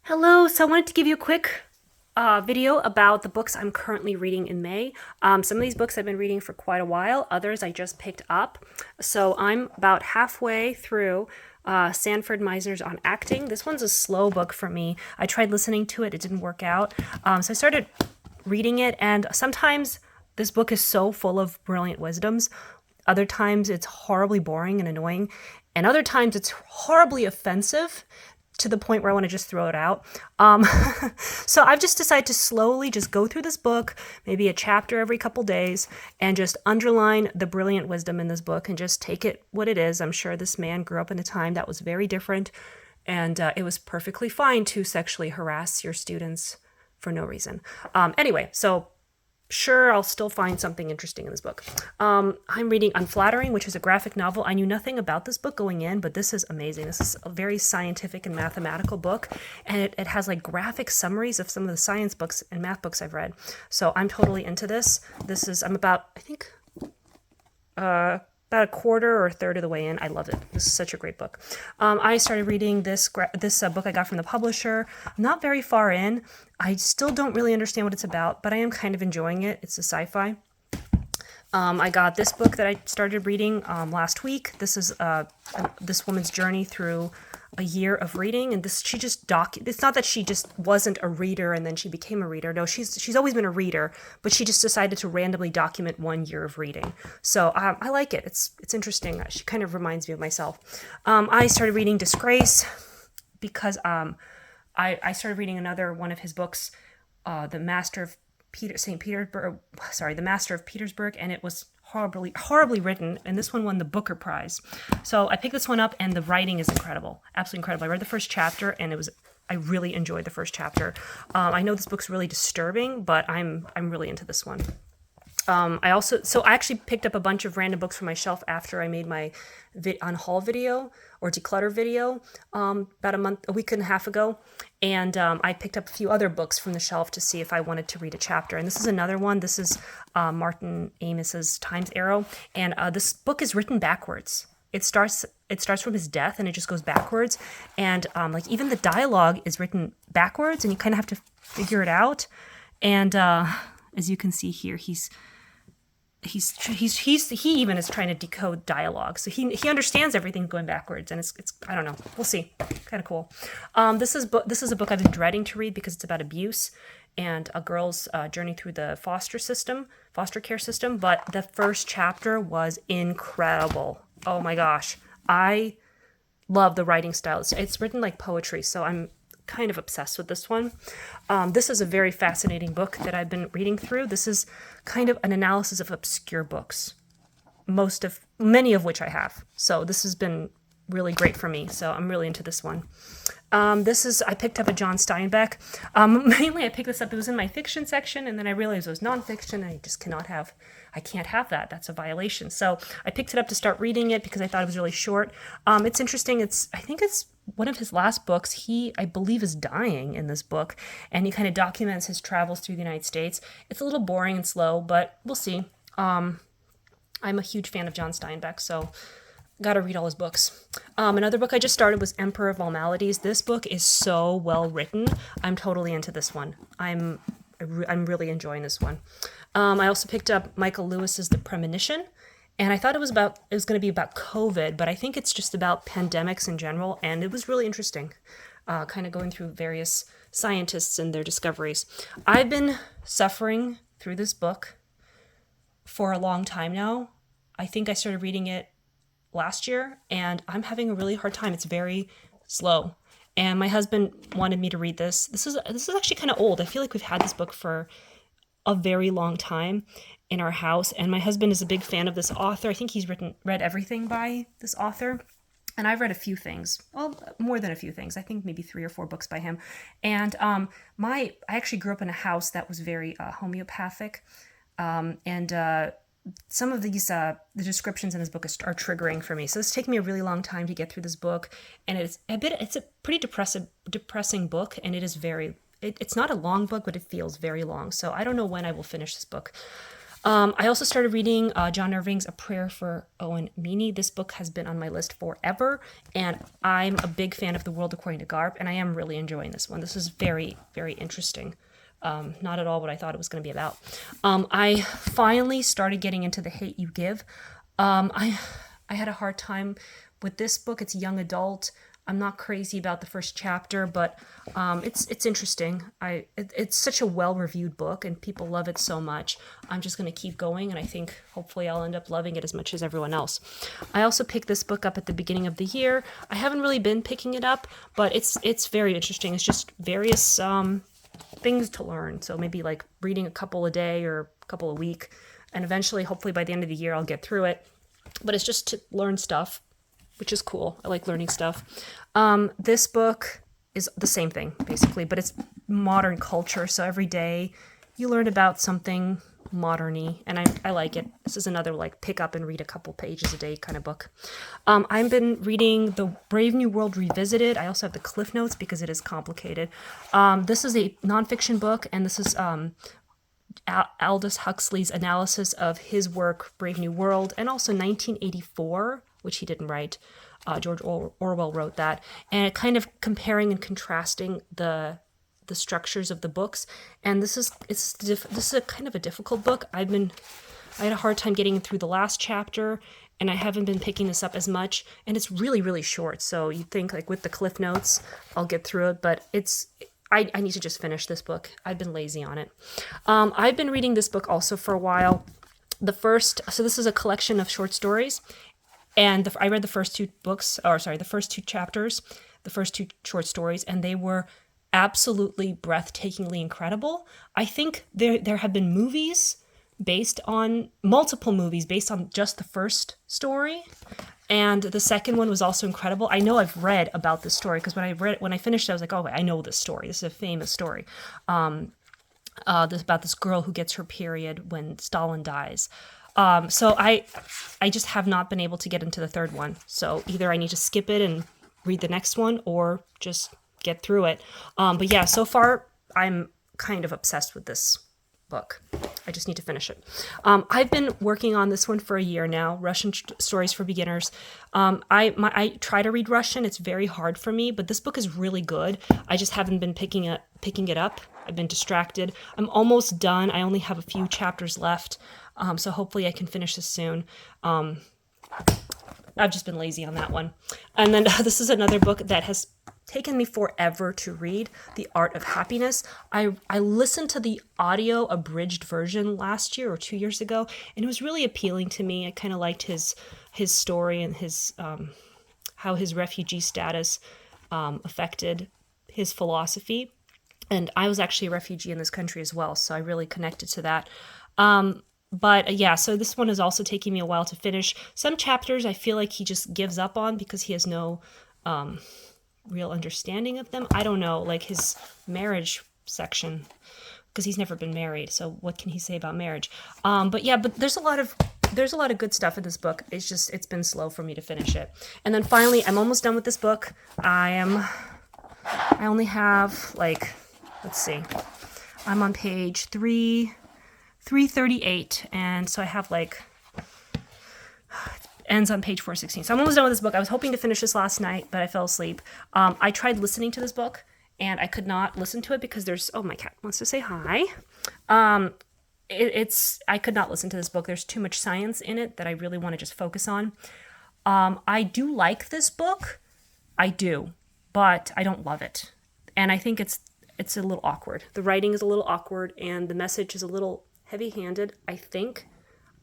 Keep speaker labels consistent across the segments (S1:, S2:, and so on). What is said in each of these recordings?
S1: Hello, so I wanted to give you a quick video about the books I'm currently reading in May. Some of these books I've been reading for quite a while, others I just picked up. So I'm about halfway through Sanford Meisner's On Acting. This one's a slow book for me. I tried listening to it, it didn't work out. So I started reading it, and sometimes this book is so full of brilliant wisdoms. Other times it's horribly boring and annoying, and other times it's horribly offensive to the point where I want to just throw it out. Um, so I've just decided to slowly just go through this book, maybe a chapter every couple days, and just underline the brilliant wisdom in this book and just take it what it is. I'm sure this man grew up in a time that was very different, and it was perfectly fine to sexually harass your students for no reason. Anyway, so sure, I'll still find something interesting in this book. I'm reading Unflattering, which is a graphic novel. I knew nothing about this book going in, but this is amazing. This is a very scientific and mathematical book, and it has like graphic summaries of some of the science books and math books I've read. So I'm totally into this. I'm about, I think, about a quarter or a third of the way in. I love it. This is such a great book. I started reading this book I got from the publisher. I'm not very far in. I still don't really understand what it's about, but I am kind of enjoying it. It's a sci-fi. I got this book that I started reading last week. This is this woman's journey through a year of reading, and it's not that she just wasn't a reader and then she became a reader. No, she's always been a reader, but she just decided to randomly document 1 year of reading. So I like it. It's interesting. She kind of reminds me of myself. I started reading Disgrace because I started reading another one of his books, The Master of The Master of Petersburg, and it was horribly written, and this one won the Booker Prize. So I picked this one up, and the writing is incredible, absolutely incredible. I read the first chapter, and I really enjoyed the first chapter. I know this book's really disturbing, but I'm really into this one. I actually picked up a bunch of random books from my shelf after I made my on haul video or declutter video about a week and a half ago, and I picked up a few other books from the shelf to see if I wanted to read a chapter. And this is another one. This is Martin Amis's Time's Arrow, and this book is written backwards. It starts from his death, and it just goes backwards, and like even the dialogue is written backwards, and you kind of have to figure it out. And as you can see here, he even is trying to decode dialogue, so he understands everything going backwards, and it's I don't know, we'll see, kind of cool. This is a book I've been dreading to read because it's about abuse and a girl's journey through the foster care system. But the first chapter was incredible. Oh my gosh, I love the writing style. It's written like poetry, so I'm kind of obsessed with this one. This is a very fascinating book that I've been reading through. This is kind of an analysis of obscure books, many of which I have. So this has been really great for me. So I'm really into this one. I picked up a John Steinbeck. Mainly I picked this up, it was in my fiction section, and then I realized it was nonfiction. I can't have that. That's a violation. So I picked it up to start reading it because I thought it was really short. It's interesting. I think it's one of his last books. He, I believe, is dying in this book, and he kind of documents his travels through the United States. It's a little boring and slow, but we'll see. I'm a huge fan of John Steinbeck, so got to read all his books. Another book I just started was Emperor of All Maladies. This book is so well written. I'm totally into this one. I'm really enjoying this one. I also picked up Michael Lewis's The Premonition, and I thought it was going to be about COVID, but I think it's just about pandemics in general, and it was really interesting, kind of going through various scientists and their discoveries. I've been suffering through this book for a long time now. I think I started reading it last year, and I'm having a really hard time. It's very slow, and my husband wanted me to read this. This is actually kind of old. I feel like we've had this book for a very long time in our house, and my husband is a big fan of this author. I think he's read everything by this author, and I've read a few things. Well, more than a few things. I think maybe 3 or 4 books by him. And I actually grew up in a house that was very homeopathic, and some of these the descriptions in this book are triggering for me. So it's taken me a really long time to get through this book, and it's a pretty depressing book, and it is it's not a long book, but it feels very long. So I don't know when I will finish this book. I also started reading John Irving's A Prayer for Owen Meany. This book has been on my list forever, and I'm a big fan of The World According to Garp, and I am really enjoying this one. This is very, very interesting. Not at all what I thought it was going to be about. I finally started getting into The Hate U Give. I had a hard time with this book. It's young adult. I'm not crazy about the first chapter, but it's interesting. It's such a well-reviewed book, and people love it so much. I'm just going to keep going, and I think hopefully I'll end up loving it as much as everyone else. I also picked this book up at the beginning of the year. I haven't really been picking it up, but it's very interesting. It's just various things to learn. So maybe like reading a couple a day or a couple a week, and eventually, hopefully by the end of the year, I'll get through it. But it's just to learn stuff, which is cool. I like learning stuff. This book is the same thing, basically, but it's modern culture. So every day you learn about something modern-y, and I like it. This is another like pick up and read a couple pages a day kind of book. I've been reading The Brave New World Revisited. I also have the Cliff Notes because it is complicated. This is a nonfiction book, and this is Aldous Huxley's analysis of his work, Brave New World, and also 1984, which he didn't write. George Orwell wrote that, and it kind of comparing and contrasting the structures of the books. And this is a kind of a difficult book. I had a hard time getting through the last chapter, and I haven't been picking this up as much. And it's really, really short. So you'd think like with the Cliff Notes, I'll get through it, but I need to just finish this book. I've been lazy on it. I've been reading this book also for a while. So this is a collection of short stories. And I read the first two chapters, the first two short stories, and they were absolutely breathtakingly incredible. I think there have been multiple movies based on just the first story. And the second one was also incredible. I know I've read about this story because when I finished it, I was like, oh, wait, I know this story. This is a famous story. About this girl who gets her period when Stalin dies. So I just have not been able to get into the third one. So either I need to skip it and read the next one or just get through it. But yeah, so far I'm kind of obsessed with this book. I just need to finish it. I've been working on this one for a year now, Russian Stories for Beginners. I try to read Russian. It's very hard for me, but this book is really good. I just haven't been picking it up. I've been distracted. I'm almost done. I only have a few chapters left, so hopefully I can finish this soon. I've just been lazy on that one. And then this is another book that has taken me forever to read, The Art of Happiness. I listened to the audio abridged version last year or 2 years ago, and it was really appealing to me. I kind of liked his story and his how his refugee status affected his philosophy. And I was actually a refugee in this country as well, so I really connected to that. But yeah, so this one is also taking me a while to finish. Some chapters I feel like he just gives up on because he has no real understanding of them. I don't know, like his marriage section, because he's never been married. So what can he say about marriage? But there's a lot of good stuff in this book. It's been slow for me to finish it. And then finally, I'm almost done with this book. I only have let's see. I'm on page 338, and so I have ends on page 416. So I'm almost done with this book. I was hoping to finish this last night, but I fell asleep. I tried listening to this book, and I could not listen to it because my cat wants to say hi. I could not listen to this book. There's too much science in it that I really want to just focus on. I do like this book. I do, but I don't love it. And I think it's a little awkward. The writing is a little awkward, and the message is a little heavy-handed, I think.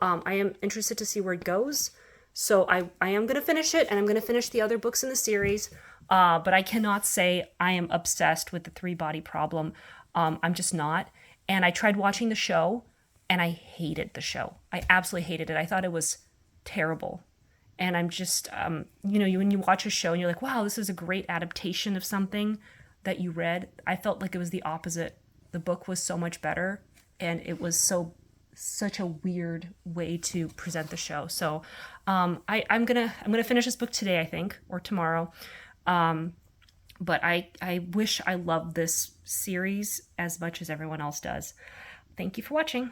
S1: I am interested to see where it goes. So I am going to finish it, and I'm going to finish the other books in the series. But I cannot say I am obsessed with the three-body problem. I'm just not. And I tried watching the show, and I hated the show. I absolutely hated it. I thought it was terrible. And I'm just, when you watch a show and you're like, wow, this is a great adaptation of something that you read, I felt like it was the opposite. The book was so much better, and it was such a weird way to present the show. So I'm gonna finish this book today, I think, or tomorrow. But I wish I loved this series as much as everyone else does. Thank you for watching.